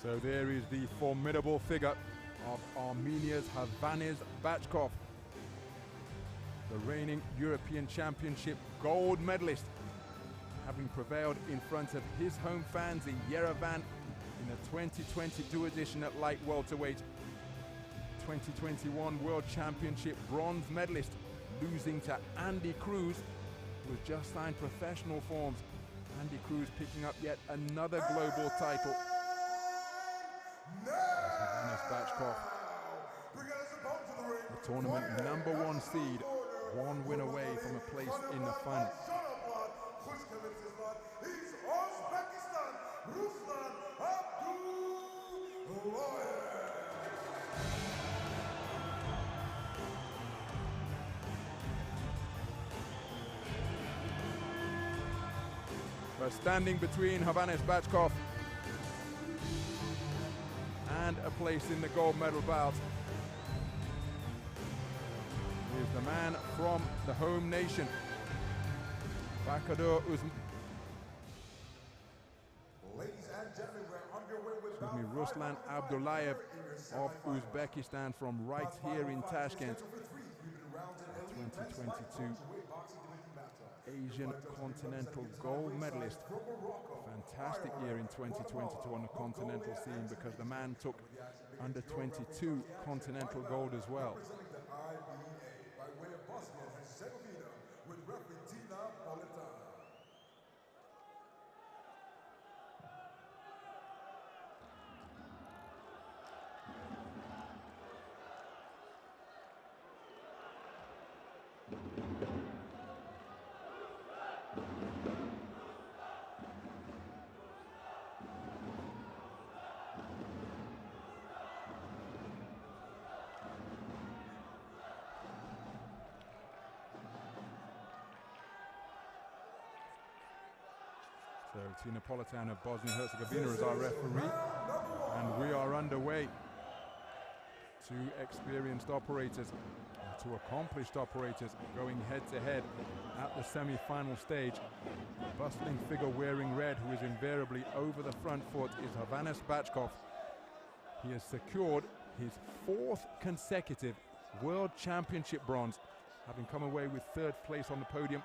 So there is the formidable figure of Armenia's Hovhannes Bachkov, the reigning European Championship gold medalist, having prevailed in front of his home fans in Yerevan in the 2022 edition at light welterweight. 2021 World Championship bronze medalist, losing to Andy Cruz, who has just signed professional forms. Andy Cruz picking up yet another global title. Hovhannes Bachkov, the tournament #1 seed, one win away from a place in the final. He's Uzbekistan, Ruslan Abdullaev. But standing between Hovhannes Bachkov and a place in the gold medal bout is the man from the home nation, Bachkov Ladies and gentlemen, we're underway with Ruslan Abdullaev of Uzbekistan, from right here in Tashkent. 2022 Asian Continental gold medalist. Fantastic year in 2022 on the continental scene, because the man took under 22 continental gold as well. Representing the IBA by way of Bosnia and Herzegovina with referee Tina Politano. So Tina Politano of Bosnia-Herzegovina is our referee, and we are underway. Two experienced operators, two accomplished operators going head-to-head at the semi-final stage. The bustling figure wearing red, who is invariably over the front foot, is Hovhannes Bachkov. He has secured his 4th consecutive World Championship bronze, having come away with 3rd place on the podium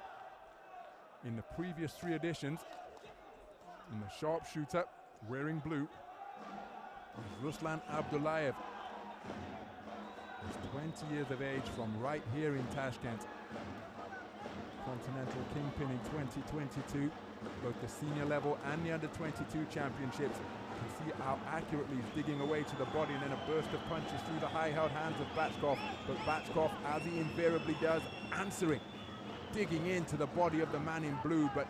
in the previous 3 editions. And the sharpshooter wearing blue is Ruslan Abdullaev. He's 20 years of age, from right here in Tashkent. Continental kingpin in 2022, both the senior level and the under-22 championships. You can see how accurately he's digging away to the body, and then a burst of punches through the high-held hands of Bachkov. But Bachkov, as he invariably does, answering, digging into the body of the man in blue. But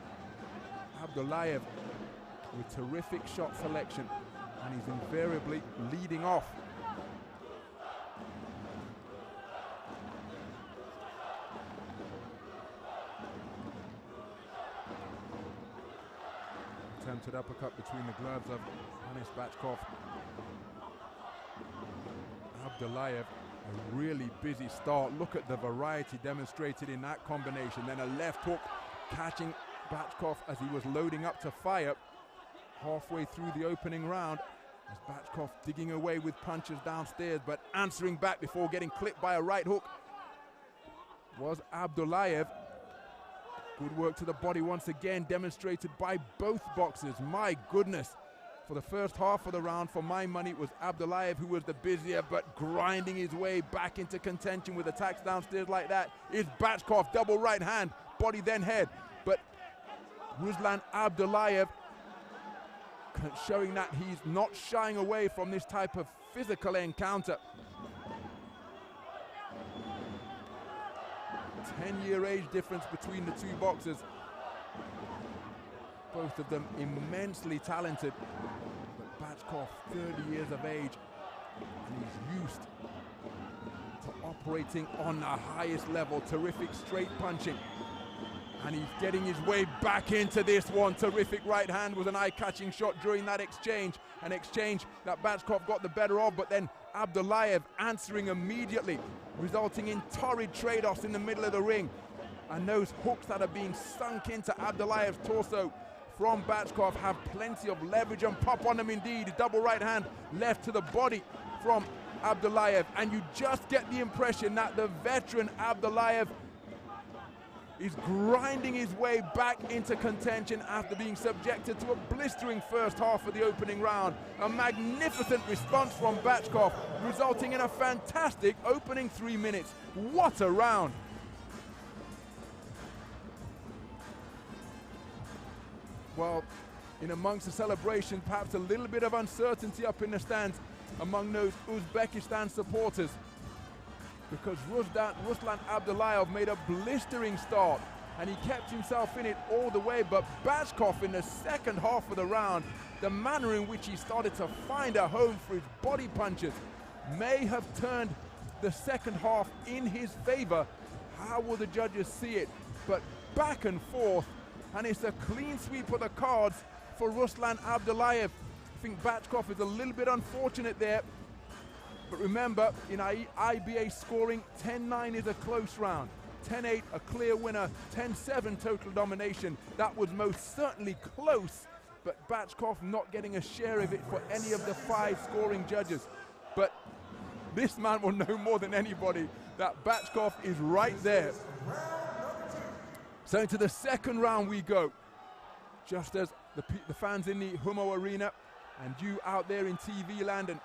Abdullaev with terrific shot selection, and he's invariably leading off. Attempted uppercut between the gloves of Hovhannes Bachkov. Abdullaev, a really busy start. Look at the variety demonstrated in that combination. Then a left hook catching Bachkov as he was loading up to fire halfway through the opening round, as Bachkov digging away with punches downstairs, but answering back before getting clipped by a right hook was Abdullaev. Good work to the body once again, demonstrated by both boxers. My goodness, for the first half of the round, for my money, it was Abdullaev who was the busier, but grinding his way back into contention with attacks downstairs like that is Bachkov. Double right hand, body then head. But Ruslan Abdullaev showing that he's not shying away from this type of physical encounter. 10-year age difference between the two boxers. Both of them immensely talented. But Bachkov, 30 years of age, and he's used to operating on the highest level. Terrific straight punching. And he's getting his way back into this one. Terrific right hand was an eye-catching shot during that exchange. An exchange that Bachkov got the better of, but then Abdullaev answering immediately, resulting in torrid trade-offs in the middle of the ring. And those hooks that are being sunk into Abdullaev's torso from Bachkov have plenty of leverage and pop on them indeed. Double right hand left to the body from Abdullaev, and you just get the impression that the veteran Abdullaev is grinding his way back into contention after being subjected to a blistering first half of the opening round. A magnificent response from Bachkov, resulting in a fantastic opening 3 minutes. What a round! Well, in amongst the celebration, perhaps a little bit of uncertainty up in the stands among those Uzbekistan supporters, because Ruslan Abdullaev made a blistering start and he kept himself in it all the way, but Bachkov in the second half of the round, the manner in which he started to find a home for his body punches may have turned the second half in his favor. How will the judges see it? But back and forth, and it's a clean sweep of the cards for Ruslan Abdullaev. I think Bachkov is a little bit unfortunate there. But remember, in IBA scoring, 10-9 is a close round. 10-8, a clear winner. 10-7, total domination. That was most certainly close, but Bachkov not getting a share of it for any of the 5 scoring judges. But this man will know more than anybody that Bachkov is right there. So into the second round we go. Just as the fans in the Humo Arena and you out there in TV land and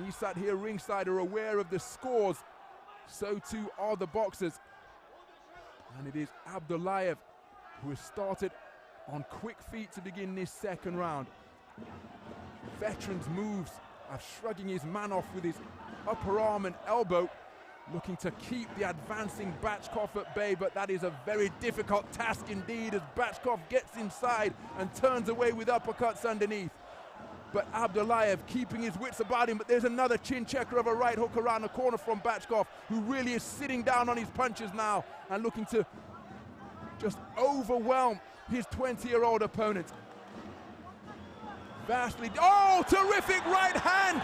me sat here ringside are aware of the scores, so too are the boxers. And it is Abdullaev who has started on quick feet to begin this second round. Veteran's moves are shrugging his man off with his upper arm and elbow, looking to keep the advancing Bachkov at bay, but that is a very difficult task indeed as Bachkov gets inside and turns away with uppercuts underneath. But Abdullaev keeping his wits about him, but there's another chin checker of a right hook around the corner from Bachkov, who really is sitting down on his punches now and looking to just overwhelm his 20-year-old opponent. Vastly, oh, terrific right hand!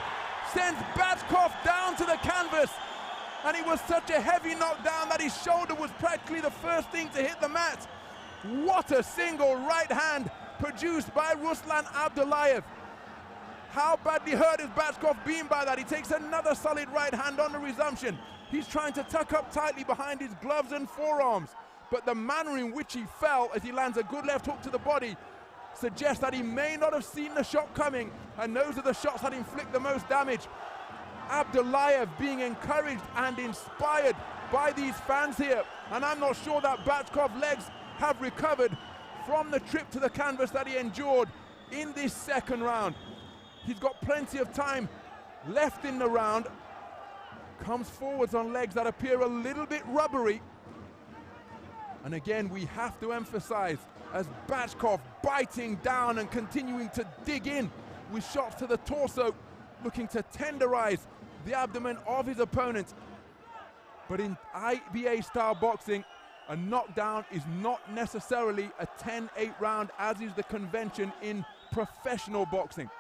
Sends Bachkov down to the canvas. And it was such a heavy knockdown that his shoulder was practically the first thing to hit the mat. What a single right hand produced by Ruslan Abdullaev. How badly hurt is Bachkov being by that? He takes another solid right hand on the resumption. He's trying to tuck up tightly behind his gloves and forearms, but the manner in which he fell as he lands a good left hook to the body suggests that he may not have seen the shot coming, and those are the shots that inflict the most damage. Abdullaev being encouraged and inspired by these fans here, and I'm not sure that Bachkov's legs have recovered from the trip to the canvas that he endured in this second round. He's got plenty of time left in the round, comes forwards on legs that appear a little bit rubbery, and again we have to emphasize, as Bachkov biting down and continuing to dig in with shots to the torso, looking to tenderize the abdomen of his opponent. But in IBA style boxing, a knockdown is not necessarily a 10-8 round, as is the convention in professional boxing.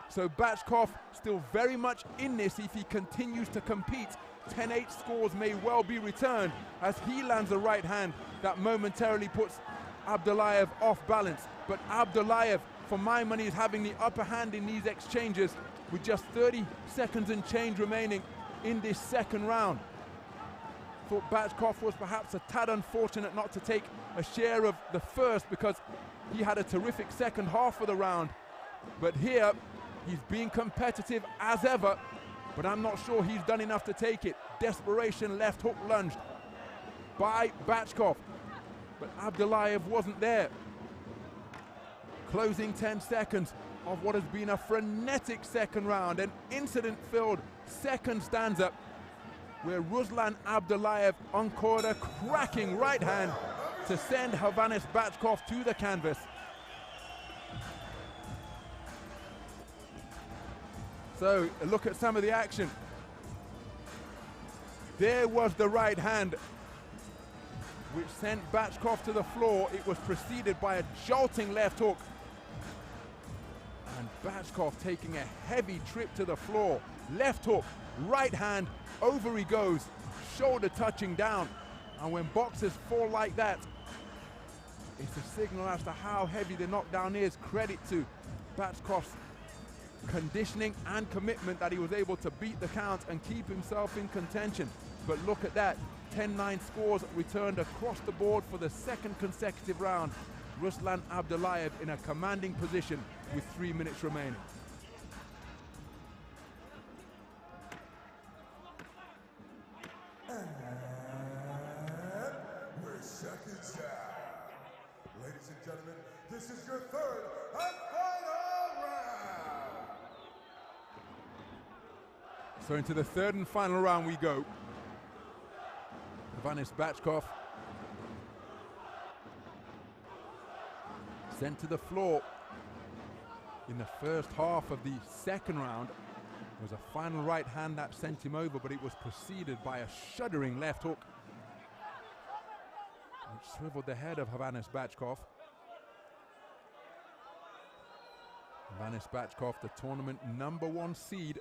So Bachkov still very much in this. If he continues to compete, 10-8 scores may well be returned as he lands a right hand that momentarily puts Abdullaev off balance. But Abdullaev, for my money, is having the upper hand in these exchanges with just 30 seconds and change remaining in this second round. Thought Bachkov was perhaps a tad unfortunate not to take a share of the first, because he had a terrific second half of the round. But here, he's being competitive as ever, but I'm not sure he's done enough to take it. Desperation left hook lunged by Bachkov, but Abdullaev wasn't there. Closing 10 seconds of what has been a frenetic second round, an incident-filled second stanza where Ruslan Abdullaev encored a cracking right hand to send Hovhannes Bachkov to the canvas. So a look at some of the action. There was the right hand which sent Bachkov to the floor. It was preceded by a jolting left hook. And Bachkov taking a heavy trip to the floor. Left hook, right hand, over he goes, shoulder touching down. And when boxers fall like that, It's a signal as to how heavy the knockdown is. Credit to Bachkov's conditioning and commitment that he was able to beat the count and keep himself in contention. But look at that, 10-9 scores returned across the board for the second consecutive round. Ruslan Abdullaev in a commanding position with 3 minutes remaining. And we're seconds out. Ladies and gentlemen, this is your third and final round. So into the third and final round we go. Hovhannes Bachkov sent to the floor in the first half of the second round. It was a final right hand that sent him over, but it was preceded by a shuddering left hook which swiveled the head of Hovhannes Bachkov. Hovhannes Bachkov, the tournament #1 seed.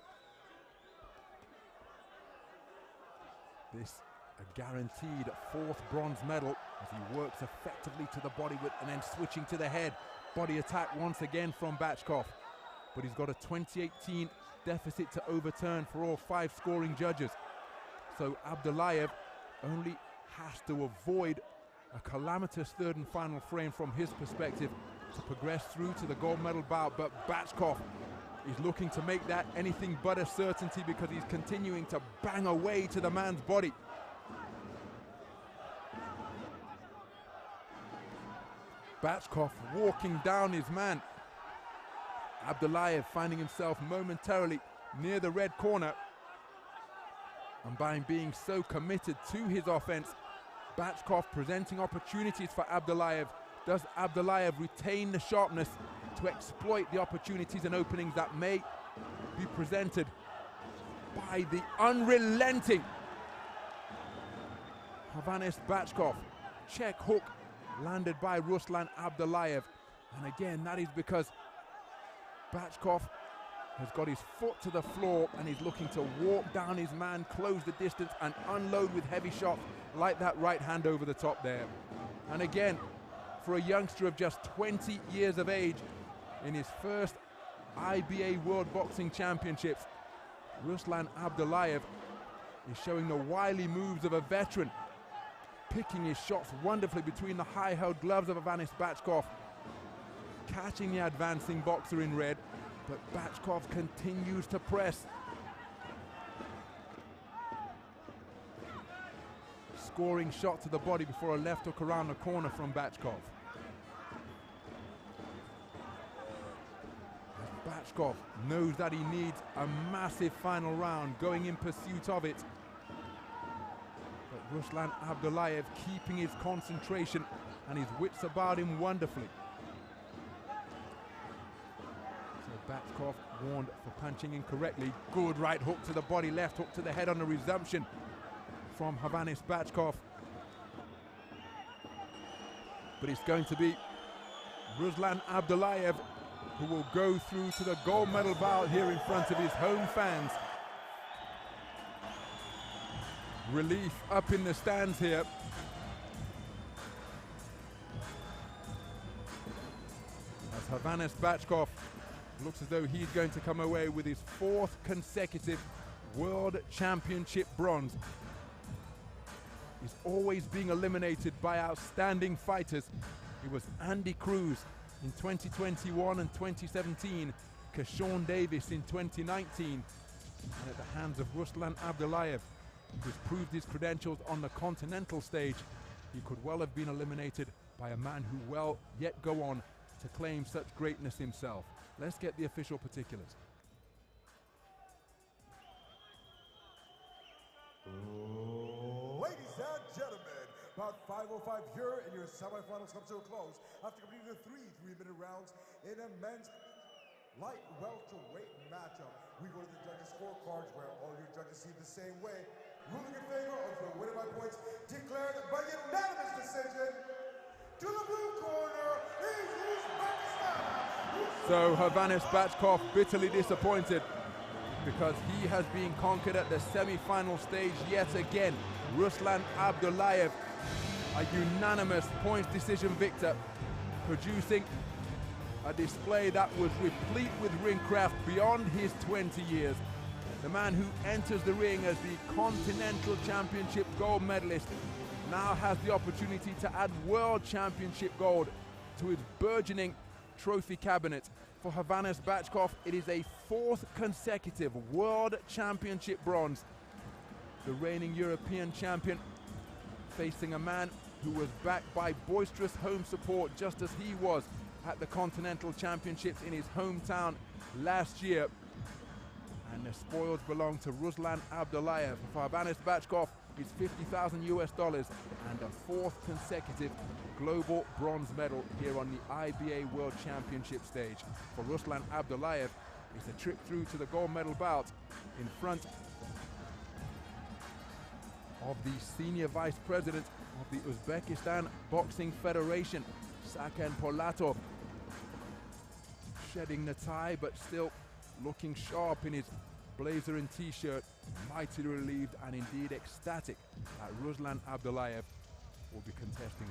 This a guaranteed 4th bronze medal as he works effectively to the body and then switching to the head. Body attack once again from Bachkov, but he's got a 2018 deficit to overturn for all 5 scoring judges. So Abdullaev only has to avoid a calamitous third and final frame from his perspective to progress through to the gold medal bout, but Bachkov is looking to make that anything but a certainty because he's continuing to bang away to the man's body. Bachkov walking down his man. Abdullaev finding himself momentarily near the red corner. And by being so committed to his offense, Bachkov presenting opportunities for Abdullaev. Does Abdullaev retain the sharpness to exploit the opportunities and openings that may be presented by the unrelenting Hovhannes Bachkov? Check hook landed by Ruslan Abdullaev. And again, that is because Bachkov has got his foot to the floor and he's looking to walk down his man, close the distance and unload with heavy shots like that right hand over the top there. And again, for a youngster of just 20 years of age, in his first IBA World Boxing Championships, Ruslan Abdullaev is showing the wily moves of a veteran, picking his shots wonderfully between the high-held gloves of Hovhannes Bachkov, catching the advancing boxer in red, but Bachkov continues to press. Scoring shot to the body before a left hook around the corner from Bachkov. Bachkov knows that he needs a massive final round, going in pursuit of it. But Ruslan Abdullaev keeping his concentration and his wits about him wonderfully. So Bachkov warned for punching incorrectly. Good right hook to the body, left hook to the head on the resumption from Hovhannes Bachkov. But it's going to be Ruslan Abdullaev who will go through to the gold medal bout here in front of his home fans. Relief up in the stands here. As Hovhannes Bachkov looks as though he's going to come away with his 4th consecutive World Championship bronze. He's always being eliminated by outstanding fighters. It was Andy Cruz in 2021 and 2017, Kershawn Davis in 2019, and at the hands of Ruslan Abdullaev, who's proved his credentials on the continental stage, he could well have been eliminated by a man who will yet go on to claim such greatness himself. Let's get the official particulars. Ladies and gentlemen, about 5:05 here in your semifinals come to a close after completing the 3 3-minute rounds in a men's light welterweight matchup. We go to the judges' scorecards where all your judges see the same way. Ruling in favor of the winner by points declared by unanimous decision. To the blue corner is Uzbekistan. So Hovhannes Bachkov bitterly disappointed because he has been conquered at the semi-final stage yet again. Ruslan Abdullaev, a unanimous points decision victor, producing a display that was replete with ring craft beyond his 20 years. The man who enters the ring as the Continental Championship gold medalist now has the opportunity to add World Championship gold to his burgeoning trophy cabinet. For Hovhannes Bachkov, it is a 4th consecutive World Championship bronze. The reigning European champion facing a man who was backed by boisterous home support just as he was at the Continental Championships in his hometown last year. And the spoils belong to Ruslan Abdullaev. For Hovhannes Bachkov, it's $50,000 and a 4th consecutive global bronze medal here on the IBA World Championship stage. For Ruslan Abdullaev, it's a trip through to the gold medal bout in front of the senior vice president of the Uzbekistan Boxing Federation, Saken Polatov, shedding the tie but still looking sharp in his blazer and t-shirt, mightily relieved and indeed ecstatic that Ruslan Abdullaev will be contesting